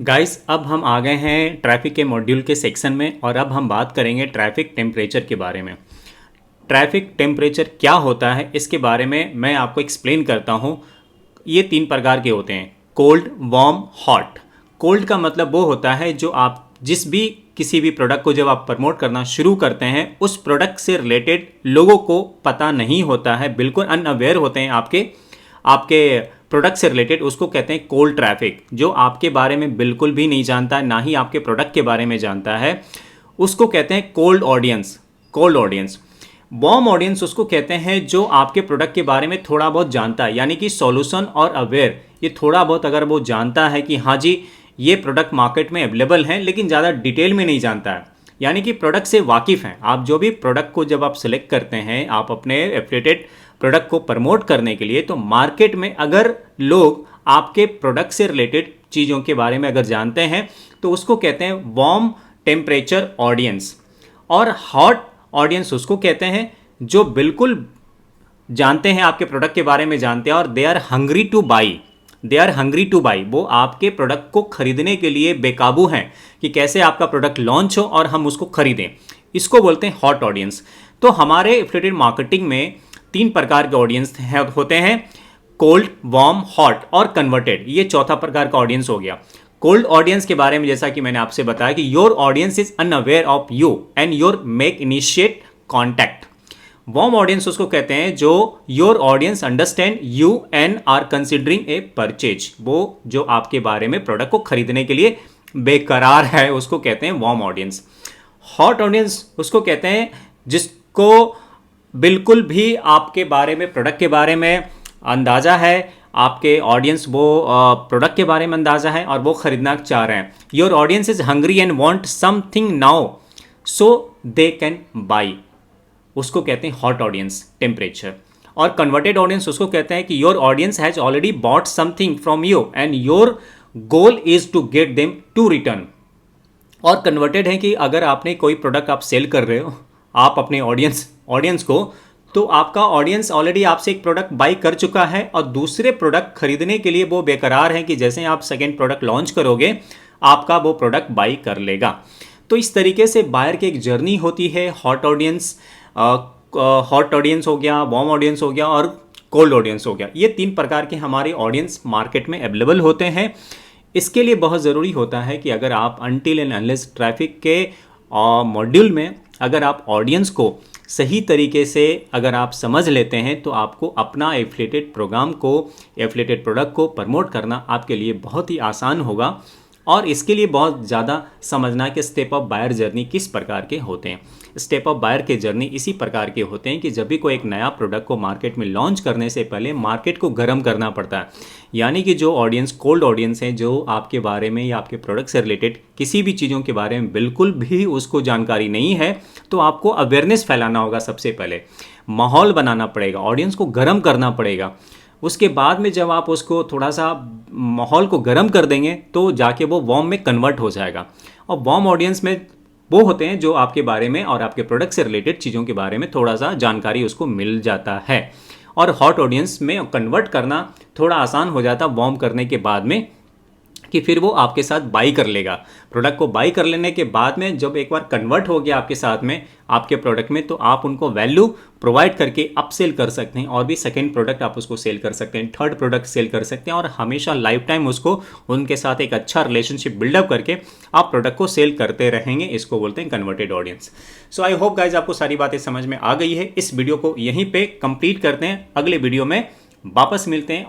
Guys अब हम आ गए हैं ट्रैफिक के मॉड्यूल के सेक्शन में और अब हम बात करेंगे ट्रैफिक टेम्परेचर के बारे में। ट्रैफिक टेम्परेचर क्या होता है इसके बारे में मैं आपको एक्सप्लेन करता हूँ। ये 3 प्रकार के होते हैं, कोल्ड, वार्म, हॉट। कोल्ड का मतलब वो होता है जो आप किसी भी प्रोडक्ट को जब आप प्रमोट करना शुरू करते हैं उस प्रोडक्ट से रिलेटेड लोगों को पता नहीं होता है, बिल्कुल अनअवेयर होते हैं आपके प्रोडक्ट से रिलेटेड, उसको कहते हैं कोल्ड ट्रैफिक। जो आपके बारे में बिल्कुल भी नहीं जानता है, ना ही आपके प्रोडक्ट के बारे में जानता है, उसको कहते हैं कोल्ड ऑडियंस। वार्म ऑडियंस उसको कहते हैं जो आपके प्रोडक्ट के बारे में थोड़ा बहुत जानता है, यानी कि सॉल्यूशन और अवेयर। ये थोड़ा बहुत अगर वो जानता है कि हाँ जी ये प्रोडक्ट मार्केट में अवेलेबल हैं, लेकिन ज़्यादा डिटेल में नहीं जानता है, यानी कि प्रोडक्ट से वाकिफ़ हैं। आप जो भी प्रोडक्ट को जब आप सिलेक्ट करते हैं, आप अपने एफिलिएटेड प्रोडक्ट को प्रमोट करने के लिए, तो मार्केट में अगर लोग आपके प्रोडक्ट से रिलेटेड चीज़ों के बारे में अगर जानते हैं तो उसको कहते हैं वार्म टेम्परेचर ऑडियंस। और हॉट ऑडियंस उसको कहते हैं जो बिल्कुल जानते हैं, आपके प्रोडक्ट के बारे में जानते हैं और they are hungry to buy. वो आपके प्रोडक्ट को खरीदने के लिए बेकाबू हैं कि कैसे आपका प्रोडक्ट लॉन्च हो और हम उसको खरीदें। इसको बोलते हैं हॉट ऑडियंस। तो हमारे एफिलिएटेड मार्केटिंग में 3 प्रकार के ऑडियंस होते हैं, कोल्ड, वार्म, हॉट और कन्वर्टेड। ये चौथा प्रकार का ऑडियंस हो गया। कोल्ड ऑडियंस के बारे में जैसा कि मैंने आपसे बताया कि your audience is unaware of you and your make initiate contact. Warm audience उसको कहते हैं जो your audience understand you and are considering a purchase. वो जो आपके बारे में प्रोडक्ट को खरीदने के लिए बेकरार है, उसको कहते हैं वार्म ऑडियंस। हॉट ऑडियंस उसको कहते हैं जिसको बिल्कुल भी आपके बारे में, प्रोडक्ट के बारे में अंदाज़ा है, आपके ऑडियंस वो प्रोडक्ट के बारे में अंदाज़ा है और वो खरीदना चाह रहे हैं। Your audience is hungry and want something now so they can buy, उसको कहते हैं हॉट ऑडियंस टेम्परेचर। और कन्वर्टेड ऑडियंस उसको कहते हैं कि your audience has already bought something from you and your goal is to get them to return. और converted है कि अगर आपने कोई प्रोडक्ट आप सेल कर रहे हो आप अपने ऑडियंस को, तो आपका ऑडियंस ऑलरेडी आपसे एक प्रोडक्ट बाई कर चुका है और दूसरे प्रोडक्ट खरीदने के लिए वो बेकरार है कि जैसे आप सेकेंड प्रोडक्ट लॉन्च करोगे आपका वो प्रोडक्ट बाई कर लेगा। तो इस तरीके से बायर की एक जर्नी होती है। हॉट ऑडियंस हो गया, वार्म ऑडियंस हो गया और कोल्ड ऑडियंस हो गया। ये 3 प्रकार के हमारे ऑडियंस मार्केट में अवेलेबल होते हैं। इसके लिए बहुत ज़रूरी होता है कि अगर आप अनटिल एंड अनलेस ट्रैफिक के मॉड्यूल में अगर आप ऑडियंस को सही तरीके से अगर आप समझ लेते हैं तो आपको अपना एफिलिएटेड प्रोडक्ट को प्रमोट करना आपके लिए बहुत ही आसान होगा। और इसके लिए बहुत ज़्यादा समझना कि स्टेप ऑफ बायर जर्नी किस प्रकार के होते हैं। स्टेप ऑफ बायर के जर्नी इसी प्रकार के होते हैं कि जब भी कोई एक नया प्रोडक्ट को मार्केट में लॉन्च करने से पहले मार्केट को गर्म करना पड़ता है, यानी कि जो ऑडियंस कोल्ड ऑडियंस हैं, जो आपके बारे में या आपके प्रोडक्ट से रिलेटेड किसी भी चीज़ों के बारे में बिल्कुल भी उसको जानकारी नहीं है, तो आपको अवेयरनेस फैलाना होगा। सबसे पहले माहौल बनाना पड़ेगा, ऑडियंस को गर्म करना पड़ेगा। उसके बाद में जब आप उसको थोड़ा सा माहौल को गर्म कर देंगे तो जाके वो वार्म में कन्वर्ट हो जाएगा। और वार्म ऑडियंस में वो होते हैं जो आपके बारे में और आपके प्रोडक्ट से रिलेटेड चीज़ों के बारे में थोड़ा सा जानकारी उसको मिल जाता है। और हॉट ऑडियंस में कन्वर्ट करना थोड़ा आसान हो जाता वार्म करने के बाद में, कि फिर वो आपके साथ बाई कर लेगा। प्रोडक्ट को बाई कर लेने के बाद में जब एक बार कन्वर्ट हो गया आपके साथ में, आपके प्रोडक्ट में, तो आप उनको वैल्यू प्रोवाइड करके अपसेल कर सकते हैं और भी सेकंड प्रोडक्ट आप उसको सेल कर सकते हैं, थर्ड प्रोडक्ट सेल कर सकते हैं और हमेशा लाइफ टाइम उसको उनके साथ एक अच्छा रिलेशनशिप बिल्डअप करके आप प्रोडक्ट को सेल करते रहेंगे। इसको बोलते हैं converted audience. So I hope guys आपको सारी बातें समझ में आ गई है। इस वीडियो को यहीं पर कंप्लीट करते हैं, अगले वीडियो में वापस मिलते हैं।